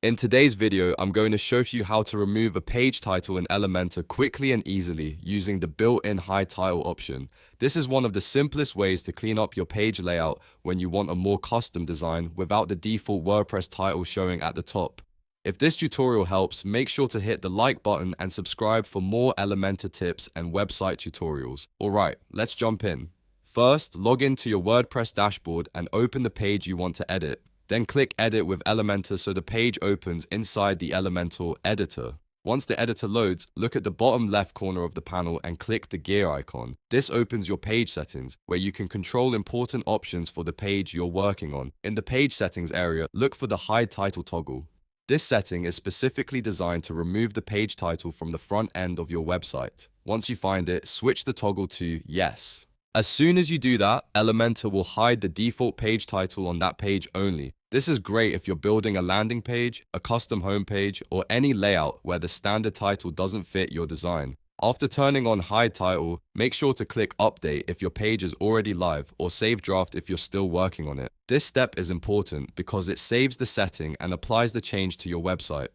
In today's video, I'm going to show you how to remove a page title in Elementor quickly and easily using the built-in hide title option. This is one of the simplest ways to clean up your page layout when you want a more custom design without the default WordPress title showing at the top. If this tutorial helps, make sure to hit the like button and subscribe for more Elementor tips and website tutorials. Alright, let's jump in. First, log into your WordPress dashboard and open the page you want to edit. Then click Edit with Elementor so the page opens inside the Elementor editor. Once the editor loads, look at the bottom left corner of the panel and click the gear icon. This opens your page settings, where you can control important options for the page you're working on. In the page settings area, look for the hide title toggle. This setting is specifically designed to remove the page title from the front end of your website. Once you find it, switch the toggle to Yes. As soon as you do that, Elementor will hide the default page title on that page only. This is great if you're building a landing page, a custom homepage, or any layout where the standard title doesn't fit your design. After turning on hide title, make sure to click update if your page is already live or save draft if you're still working on it. This step is important because it saves the setting and applies the change to your website.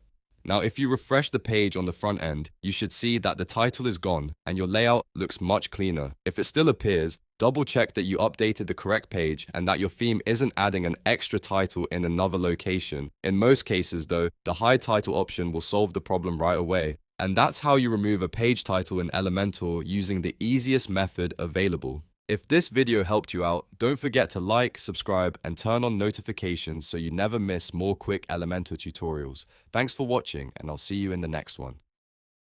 Now, if you refresh the page on the front end, you should see that the title is gone and your layout looks much cleaner. If it still appears, double check that you updated the correct page and that your theme isn't adding an extra title in another location. In most cases though, the hide title option will solve the problem right away. And that's how you remove a page title in Elementor using the easiest method available. If this video helped you out, don't forget to like, subscribe, and turn on notifications so you never miss more quick Elementor tutorials. Thanks for watching, and I'll see you in the next one.